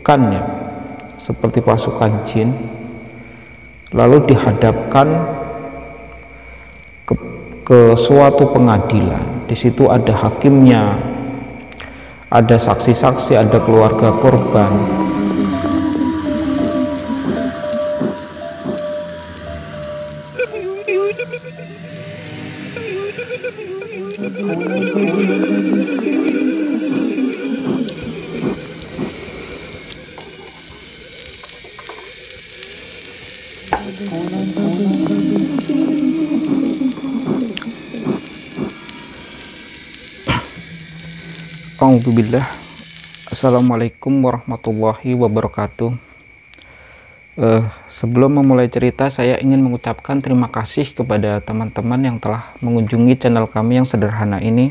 ya, seperti pasukan jin, lalu dihadapkan ke suatu pengadilan. Di situ ada hakimnya, ada saksi-saksi, ada keluarga korban. Alhamdulillah. Assalamualaikum warahmatullahi wabarakatuh. Sebelum memulai cerita, saya ingin mengucapkan terima kasih kepada teman-teman yang telah mengunjungi channel kami yang sederhana ini.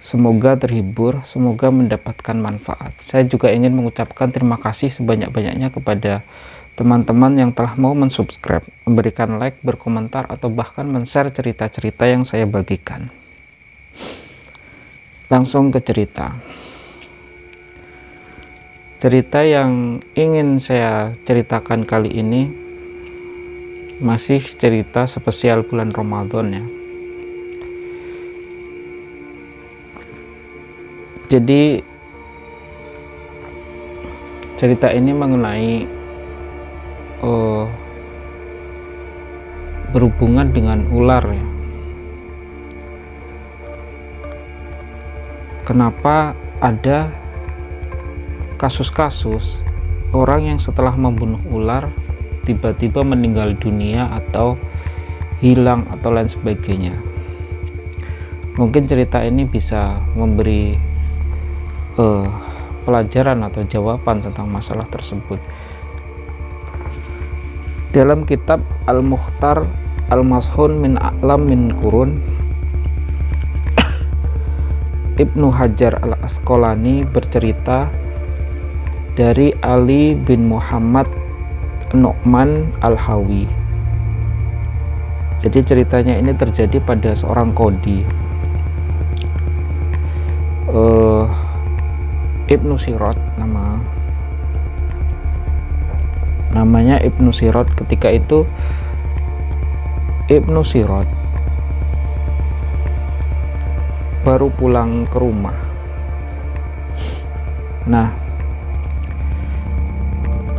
Semoga terhibur, semoga mendapatkan manfaat. Saya juga ingin mengucapkan terima kasih sebanyak-banyaknya kepada teman-teman yang telah mau mensubscribe, memberikan like, berkomentar, atau bahkan men-share cerita-cerita yang saya bagikan. Langsung ke cerita. Cerita yang ingin saya ceritakan kali ini masih cerita spesial bulan Ramadan ya. Jadi cerita ini mengenai berhubungan dengan ular ya. Kenapa ada kasus-kasus orang yang setelah membunuh ular tiba-tiba meninggal dunia atau hilang atau lain sebagainya. Mungkin cerita ini bisa memberi pelajaran atau jawaban tentang masalah tersebut. Dalam kitab Al-Mukhtar Al-Mashhun min A'lam min Qurun, Ibnu Hajar Al-Asqalani bercerita dari Ali bin Muhammad Nu'man Al-Hawi. Jadi ceritanya ini terjadi pada seorang qadhi, Ibnu Sirot, namanya Ibnu Sirot. Ketika itu Ibnu Sirot baru pulang ke rumah. Nah,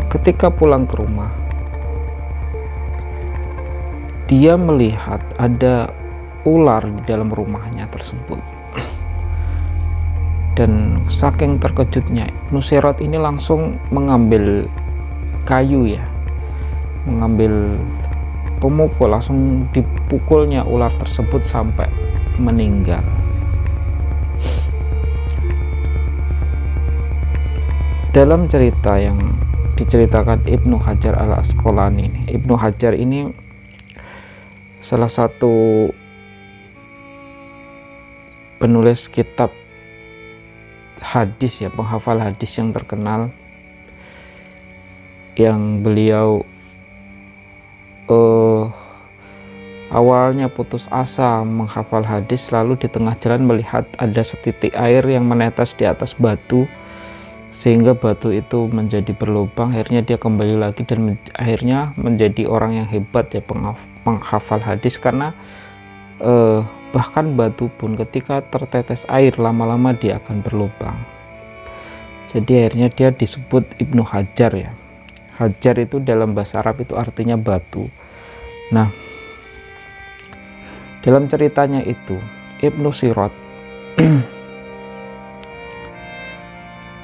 ketika pulang ke rumah, dia melihat ada ular di dalam rumahnya tersebut. Dan saking terkejutnya, Ibnu Sirot ini langsung mengambil kayu ya, mengambil pemukul, langsung dipukulnya ular tersebut sampai meninggal. Dalam cerita yang diceritakan Ibnu Hajar Al-Asqalani, Ibnu Hajar ini salah satu penulis kitab hadis ya, penghafal hadis yang terkenal, yang beliau awalnya putus asa menghafal hadis, lalu di tengah jalan melihat ada setitik air yang menetes di atas batu, sehingga batu itu menjadi berlubang. Akhirnya dia kembali lagi dan akhirnya menjadi orang yang hebat ya, penghafal hadis, karena bahkan batu pun ketika tertetes air lama-lama dia akan berlubang. Jadi akhirnya dia disebut Ibnu Hajar ya. Hajar itu dalam bahasa Arab itu artinya batu. Nah, dalam ceritanya itu Ibnu Sirot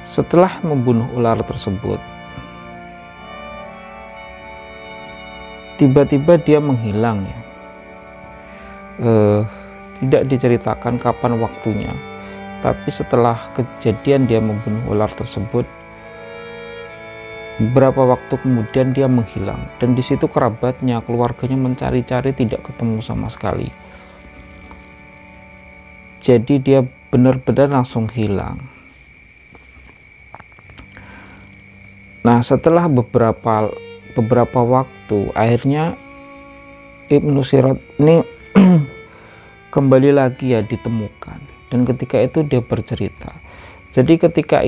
setelah membunuh ular tersebut, tiba-tiba dia menghilang ya. Tidak diceritakan kapan waktunya, tapi setelah kejadian dia membunuh ular tersebut, beberapa waktu kemudian dia menghilang. Dan di situ kerabatnya, keluarganya mencari-cari, tidak ketemu sama sekali. Jadi dia benar-benar langsung hilang. Nah, setelah beberapa waktu, akhirnya Ibnu Sirot ini kembali lagi ya ditemukan. Dan ketika itu dia bercerita, Jadi ketika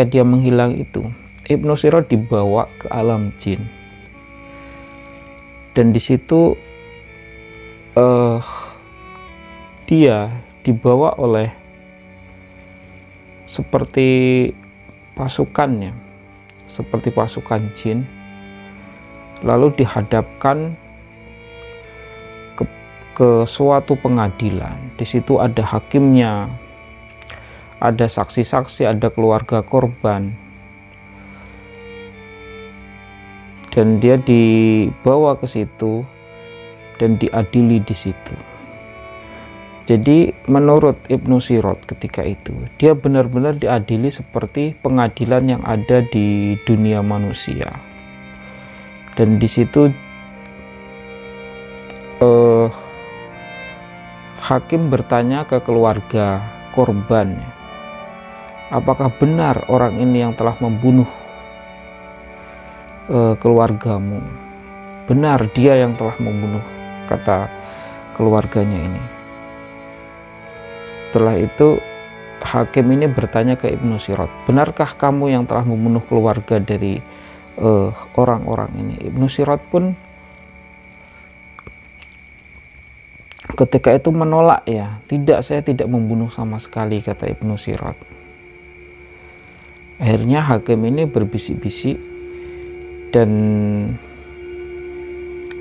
dia menghilang itu, Ibnu Sirot dibawa ke alam jin, dan di situ dia dibawa oleh seperti pasukannya, seperti pasukan jin, lalu dihadapkan ke suatu pengadilan. Di situ ada hakimnya, ada saksi-saksi, ada keluarga korban, dan dia dibawa ke situ dan diadili di situ. Jadi menurut Ibnu Sirot ketika itu, dia benar-benar diadili seperti pengadilan yang ada di dunia manusia. Dan di situ hakim bertanya ke keluarga korban, apakah benar orang ini yang telah membunuh keluargamu? Benar, dia yang telah membunuh, kata keluarganya ini. Setelah itu hakim ini bertanya ke Ibnu Sirot, benarkah kamu yang telah membunuh keluarga dari orang-orang ini? Ibnu Sirot pun ketika itu menolak, ya, tidak, saya tidak membunuh sama sekali, kata Ibnu Sirot. Akhirnya hakim ini berbisik-bisik, dan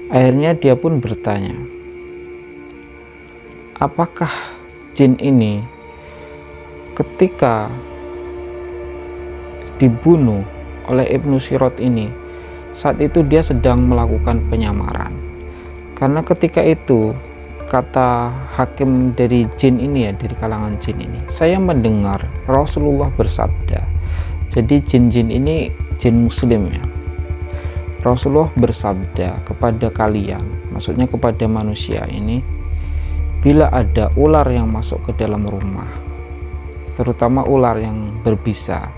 akhirnya dia pun bertanya, apakah jin ini ketika dibunuh oleh Ibnu Sirot ini, saat itu dia sedang melakukan penyamaran? Karena ketika itu, kata hakim dari jin ini, ya, dari kalangan jin ini, saya mendengar Rasulullah bersabda. Jadi jin-jin ini jin muslim, ya. Rasulullah bersabda kepada kalian, maksudnya kepada manusia ini, bila ada ular yang masuk ke dalam rumah, terutama ular yang berbisa,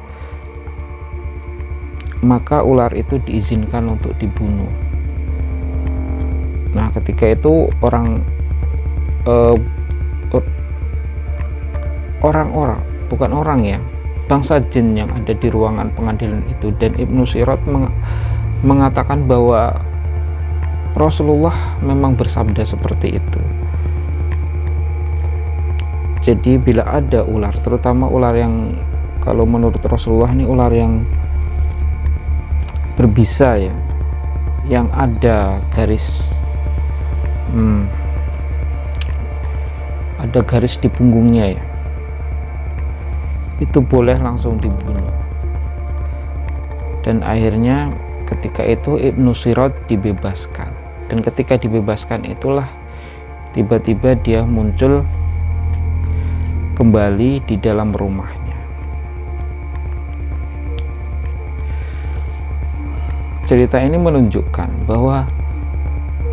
maka ular itu diizinkan untuk dibunuh. Nah, ketika itu orang-orang, bukan orang, ya, bangsa jin yang ada di ruangan pengadilan itu, dan Ibnu Sirot mengatakan bahwa Rasulullah memang bersabda seperti itu. Jadi bila ada ular, terutama ular yang, kalau menurut Rasulullah ini ular yang berbisa, ya, yang ada garis di punggungnya, ya, itu boleh langsung dibunuh. Dan akhirnya ketika itu Ibnu Sirot dibebaskan, dan ketika dibebaskan itulah tiba-tiba dia muncul kembali di dalam rumahnya. Cerita ini menunjukkan bahwa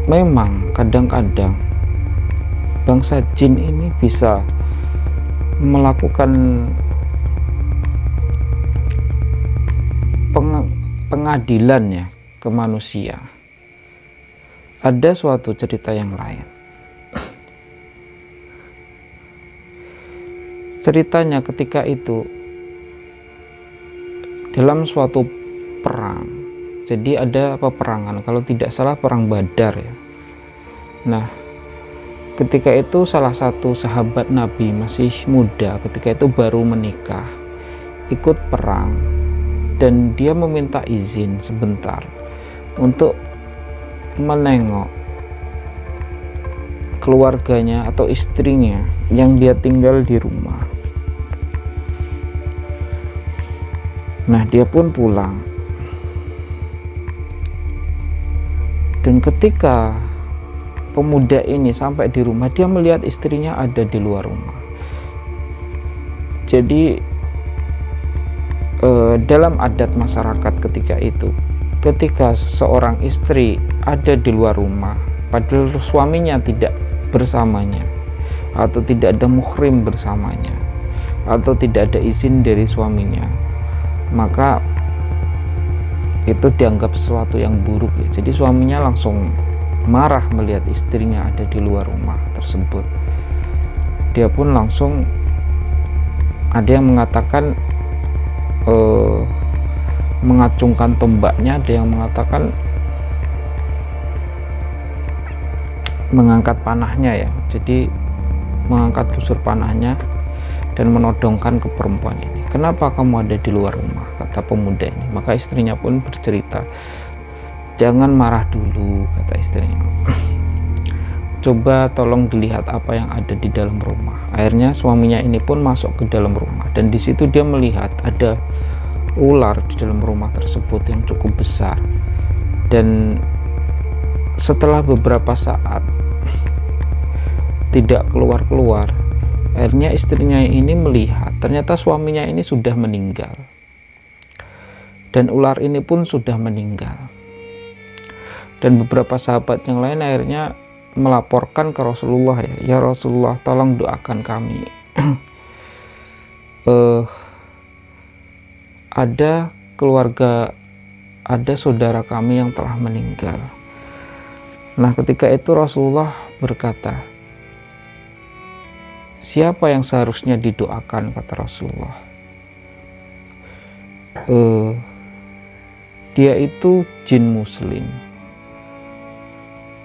memang kadang-kadang bangsa jin ini bisa melakukan pengadilan, ya, ke manusia. Ada suatu cerita yang lain. Ceritanya ketika itu dalam suatu perang. Jadi ada peperangan, kalau tidak salah perang Badar, ya. Nah, ketika itu salah satu sahabat Nabi masih muda, ketika itu baru menikah, ikut perang, dan dia meminta izin sebentar untuk menengok keluarganya atau istrinya yang dia tinggal di rumah. Nah, dia pun pulang, dan ketika pemuda ini sampai di rumah, dia melihat istrinya ada di luar rumah. Jadi dalam adat masyarakat ketika itu, ketika seorang istri ada di luar rumah padahal suaminya tidak bersamanya, atau tidak ada muhrim bersamanya, atau tidak ada izin dari suaminya, maka itu dianggap sesuatu yang buruk, ya. Jadi suaminya langsung marah melihat istrinya ada di luar rumah tersebut. Dia pun langsung ada yang mengatakan mengacungkan tombaknya, ada yang mengatakan mengangkat panahnya ya, jadi mengangkat busur panahnya dan menodongkan ke perempuan ini. Kenapa kamu ada di luar rumah, kata pemuda ini. Maka istrinya pun bercerita, jangan marah dulu, kata istrinya, coba tolong dilihat apa yang ada di dalam rumah. Akhirnya suaminya ini pun masuk ke dalam rumah, dan di situ dia melihat ada ular di dalam rumah tersebut yang cukup besar. Dan setelah beberapa saat tidak keluar-keluar, akhirnya istrinya ini melihat ternyata suaminya ini sudah meninggal, dan ular ini pun sudah meninggal. Dan beberapa sahabat yang lain akhirnya melaporkan ke Rasulullah, ya Rasulullah, tolong doakan kami. Ada keluarga, ada saudara kami yang telah meninggal. Nah, ketika itu Rasulullah berkata, siapa yang seharusnya didoakan, kata Rasulullah. Dia itu jin muslim.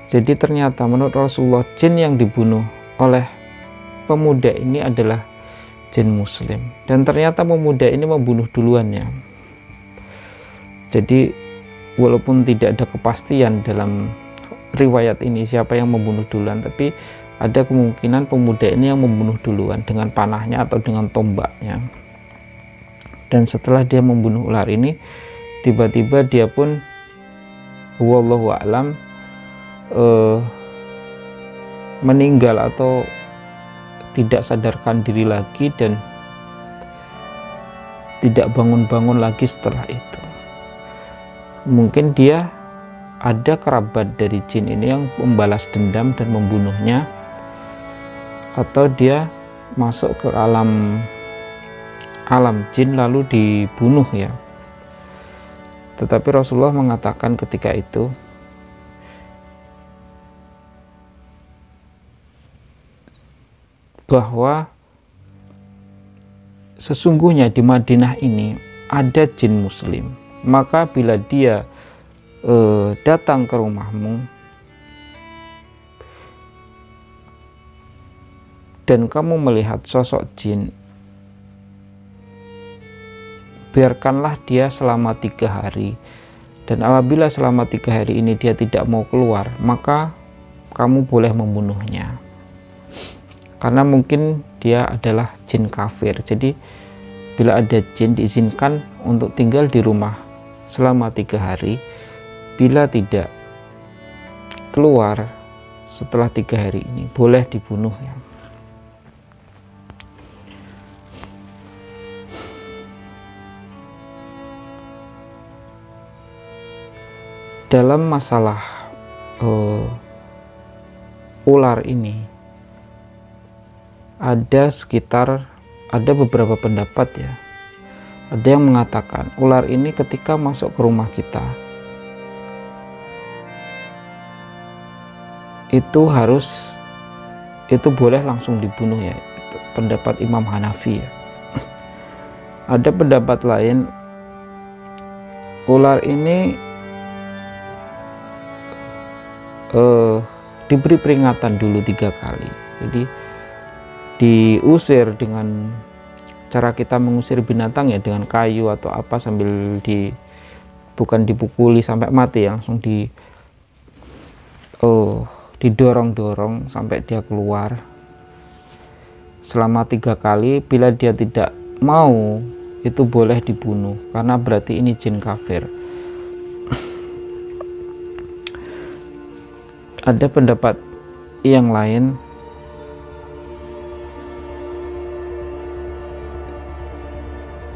Jadi ternyata menurut Rasulullah, jin yang dibunuh oleh pemuda ini adalah jin muslim, dan ternyata pemuda ini membunuh duluannya. Jadi walaupun tidak ada kepastian dalam riwayat ini siapa yang membunuh duluan, tapi ada kemungkinan pemuda ini yang membunuh duluan dengan panahnya atau dengan tombaknya. Dan setelah dia membunuh ular ini, tiba-tiba dia pun wallahu a'lam meninggal atau tidak sadarkan diri lagi dan tidak bangun-bangun lagi setelah itu. Mungkin dia ada kerabat dari jin ini yang membalas dendam dan membunuhnya, atau dia masuk ke alam jin lalu dibunuh ya. Tetapi Rasulullah mengatakan ketika itu, bahwa sesungguhnya di Madinah ini ada jin muslim, maka bila dia datang ke rumahmu dan kamu melihat sosok jin, biarkanlah dia selama 3 hari, dan apabila selama 3 hari ini dia tidak mau keluar, maka kamu boleh membunuhnya. Karena mungkin dia adalah jin kafir. Jadi bila ada jin diizinkan untuk tinggal di rumah selama 3 hari. Bila tidak keluar setelah 3 hari ini, boleh dibunuh ya. Dalam masalah ular ini ada beberapa pendapat ya. Ada yang mengatakan ular ini ketika masuk ke rumah kita itu boleh langsung dibunuh ya. Itu pendapat Imam Hanafi ya. Ada pendapat lain, ular ini diberi peringatan dulu 3 kali. Jadi diusir dengan cara kita mengusir binatang ya, dengan kayu atau apa, sambil bukan dipukuli sampai mati ya, langsung didorong-dorong sampai dia keluar selama 3 kali. Bila dia tidak mau, itu boleh dibunuh karena berarti ini jin kafir. Ada pendapat yang lain,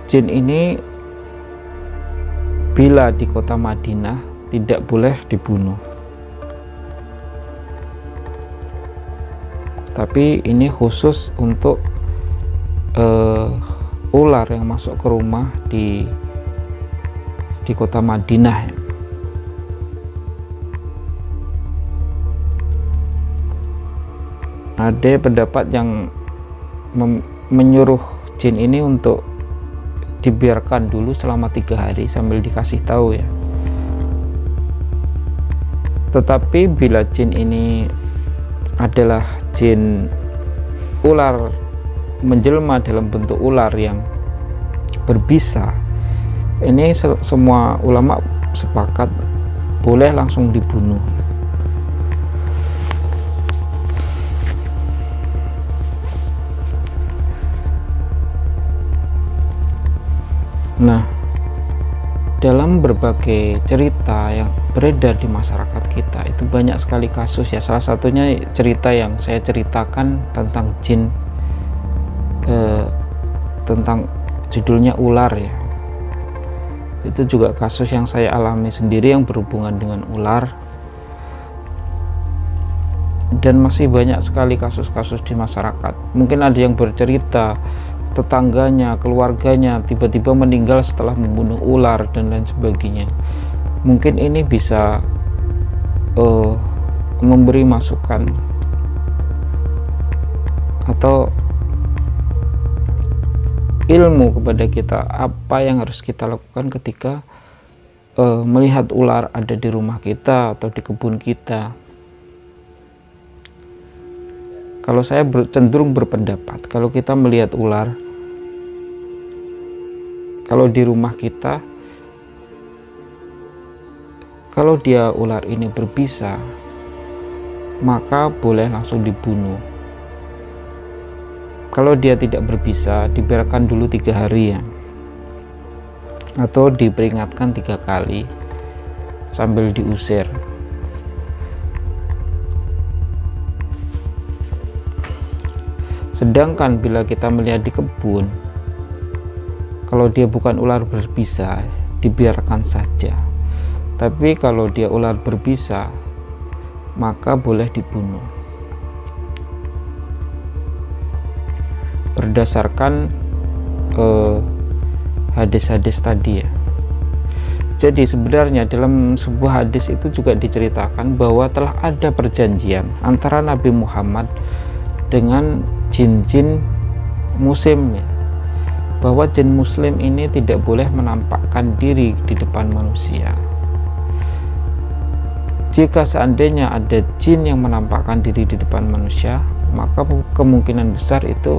jin ini bila di kota Madinah tidak boleh dibunuh, tapi ini khusus untuk ular yang masuk ke rumah di kota Madinah. Ada pendapat yang menyuruh jin ini untuk dibiarkan dulu selama 3 hari sambil dikasih tahu ya. Tetapi bila jin ini adalah jin ular, menjelma dalam bentuk ular yang berbisa, ini semua ulama sepakat boleh langsung dibunuh. Nah, dalam berbagai cerita yang beredar di masyarakat kita itu banyak sekali kasus ya. Salah satunya cerita yang saya ceritakan tentang jin, tentang judulnya ular ya. Itu juga kasus yang saya alami sendiri yang berhubungan dengan ular. Dan masih banyak sekali kasus-kasus di masyarakat. Mungkin ada yang bercerita tetangganya, keluarganya tiba-tiba meninggal setelah membunuh ular dan lain sebagainya. Mungkin ini bisa memberi masukan atau ilmu kepada kita apa yang harus kita lakukan ketika melihat ular ada di rumah kita atau di kebun kita. Kalau saya cenderung berpendapat, kalau kita melihat ular, kalau di rumah kita, kalau dia ular ini berbisa, maka boleh langsung dibunuh. Kalau dia tidak berbisa, dibiarkan dulu 3 hari ya, atau diperingatkan 3 kali sambil diusir. Sedangkan bila kita melihat di kebun, kalau dia bukan ular berbisa, dibiarkan saja. Tapi kalau dia ular berbisa, maka boleh dibunuh. Berdasarkan hadis-hadis tadi ya. Jadi sebenarnya dalam sebuah hadis itu juga diceritakan bahwa telah ada perjanjian antara Nabi Muhammad dengan jin-jin musim ya, bahwa jin muslim ini tidak boleh menampakkan diri di depan manusia. Jika seandainya ada jin yang menampakkan diri di depan manusia, maka kemungkinan besar itu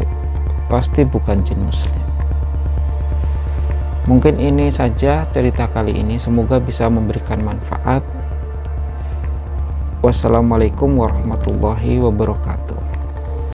pasti bukan jin muslim. Mungkin ini saja cerita kali ini, semoga bisa memberikan manfaat. Wassalamualaikum warahmatullahi wabarakatuh.